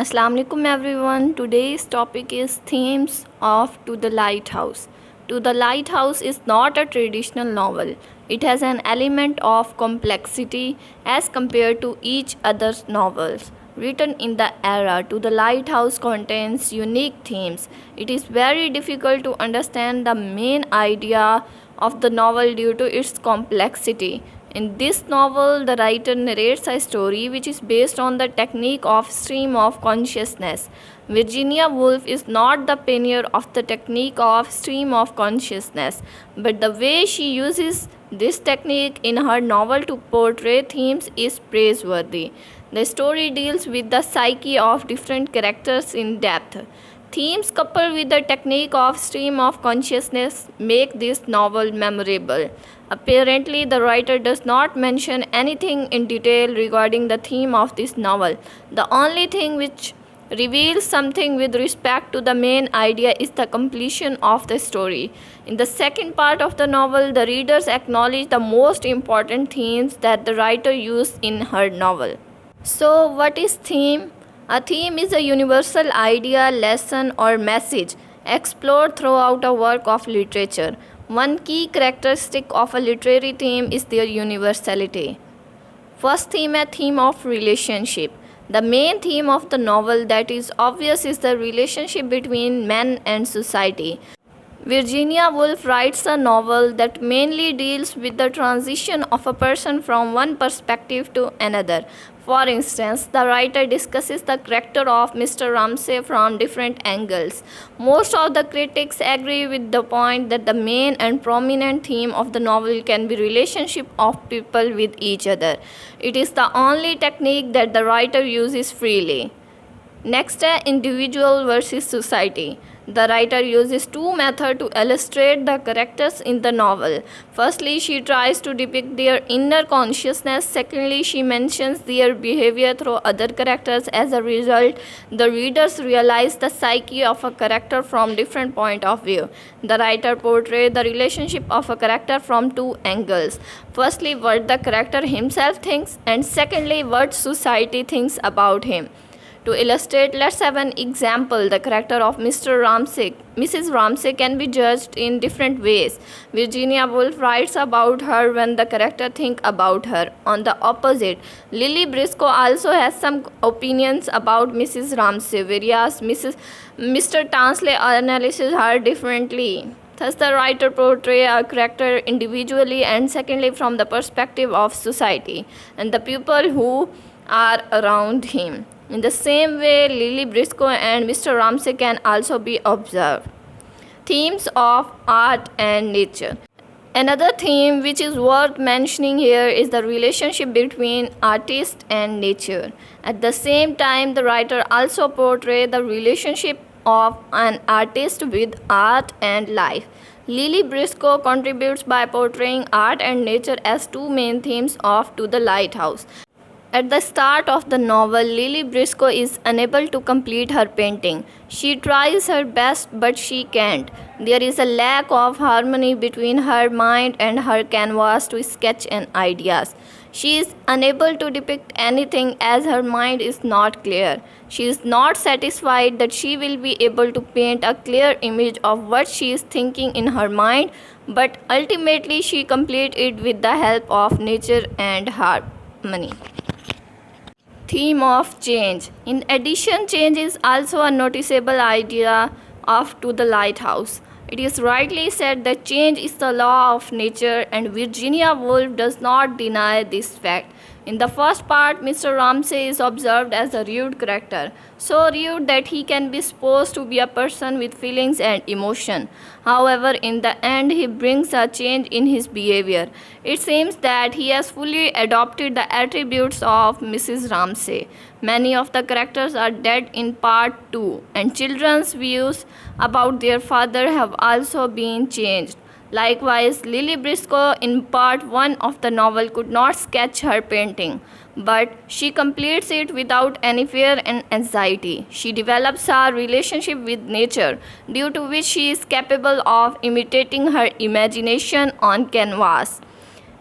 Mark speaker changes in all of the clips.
Speaker 1: Assalamu alaikum everyone. Today's topic is themes of To the Lighthouse. To the Lighthouse is not a traditional novel. It has an element of complexity as compared to each other's novels. Written in the era, To the Lighthouse contains unique themes. It is very difficult to understand the main idea of the novel due to its complexity. In this novel, the writer narrates a story which is based on the technique of stream of consciousness. Virginia Woolf is not the pioneer of the technique of stream of consciousness, but the way she uses this technique in her novel to portray themes is praiseworthy. The story deals with the psyche of different characters in depth. Themes coupled with the technique of stream of consciousness make this novel memorable. Apparently, the writer does not mention anything in detail regarding the theme of this novel. The only thing which reveals something with respect to the main idea is the completion of the story. In the second part of the novel, the readers acknowledge the most important themes that the writer used in her novel. So, what is theme? A theme is a universal idea, lesson, or message explored throughout a work of literature. One key characteristic of a literary theme is their universality. First theme, a theme of relationship. The main theme of the novel that is obvious is the relationship between men and society. Virginia Woolf writes a novel that mainly deals with the transition of a person from one perspective to another. For instance, the writer discusses the character of Mr. Ramsay from different angles. Most of the critics agree with the point that the main and prominent theme of the novel can be relationship of people with each other. It is the only technique that the writer uses freely. Next, individual versus society. The writer uses two methods to illustrate the characters in the novel. Firstly, she tries to depict their inner consciousness. Secondly, she mentions their behavior through other characters. As a result, the readers realize the psyche of a character from different point of view. The writer portrays the relationship of a character from two angles. Firstly, what the character himself thinks, and secondly, what society thinks about him. To illustrate, let's have an example. The character of Mrs. Ramsay can be judged in different ways. Virginia Woolf writes about her when the character thinks about her. On the opposite, Lily Briscoe also has some opinions about Mrs. Ramsay, whereas Mr. Tansley analyzes her differently. Thus, the writer portrays a character individually and secondly from the perspective of society and the people who are around him. In the same way, Lily Briscoe and Mr. Ramsay can also be observed. Themes of art and nature. Another theme which is worth mentioning here is the relationship between artist and nature. At the same time, the writer also portrays the relationship of an artist with art and life. Lily Briscoe contributes by portraying art and nature as two main themes of To the Lighthouse. At the start of the novel, Lily Briscoe is unable to complete her painting. She tries her best, but she can't. There is a lack of harmony between her mind and her canvas to sketch and ideas. She is unable to depict anything as her mind is not clear. She is not satisfied that she will be able to paint a clear image of what she is thinking in her mind, but ultimately she completes it with the help of nature and harmony. Theme of change. In addition, change is also a noticeable idea of To the Lighthouse. It is rightly said that change is the law of nature, and Virginia Woolf does not deny this fact. In the first part, Mr. Ramsay is observed as a rude character, so rude that he can be supposed to be a person with feelings and emotion. However, in the end, he brings a change in his behavior. It seems that he has fully adopted the attributes of Mrs. Ramsay. Many of the characters are dead in part 2, and children's views about their father have also been changed. Likewise, Lily Briscoe in part 1 of the novel could not sketch her painting, but she completes it without any fear and anxiety. She develops a relationship with nature, due to which she is capable of imitating her imagination on canvas.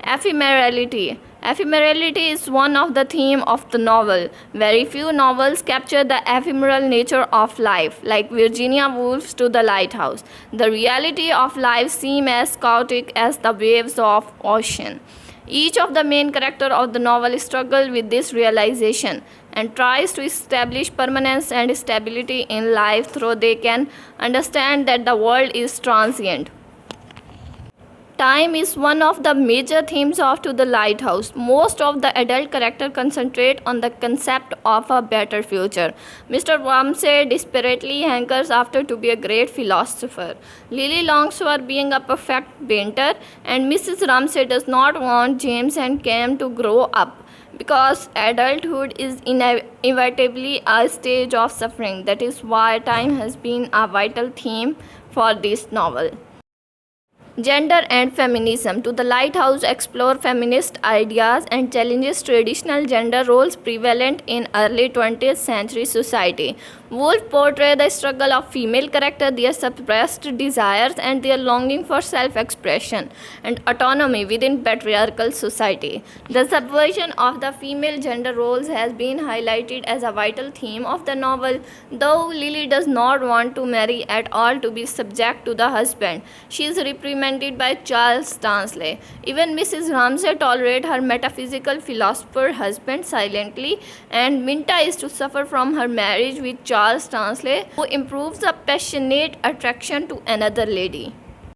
Speaker 1: Ephemerality. Ephemerality is one of the themes of the novel. Very few novels capture the ephemeral nature of life, like Virginia Woolf's To the Lighthouse. The reality of life seems as chaotic as the waves of ocean. Each of the main characters of the novel struggles with this realization and tries to establish permanence and stability in life through they can understand that the world is transient. Time is one of the major themes of To the Lighthouse. Most of the adult characters concentrate on the concept of a better future. Mr. Ramsay desperately hankers after to be a great philosopher. Lily longs for being a perfect painter, and Mrs. Ramsay does not want James and Cam to grow up because adulthood is inevitably a stage of suffering. That is why time has been a vital theme for this novel. Gender and feminism. To the Lighthouse explore feminist ideas and challenges traditional gender roles prevalent in early 20th century society. Woolf portrays the struggle of female characters, their suppressed desires, and their longing for self-expression and autonomy within patriarchal society. The subversion of the female gender roles has been highlighted as a vital theme of the novel. Though Lily does not want to marry at all to be subject to the husband, she is reprimanded by Charles Tansley. Even Mrs. Ramsay tolerates her metaphysical philosopher husband silently, and Minta is to suffer from her marriage with Charles Tansley, who improves a passionate attraction to another lady.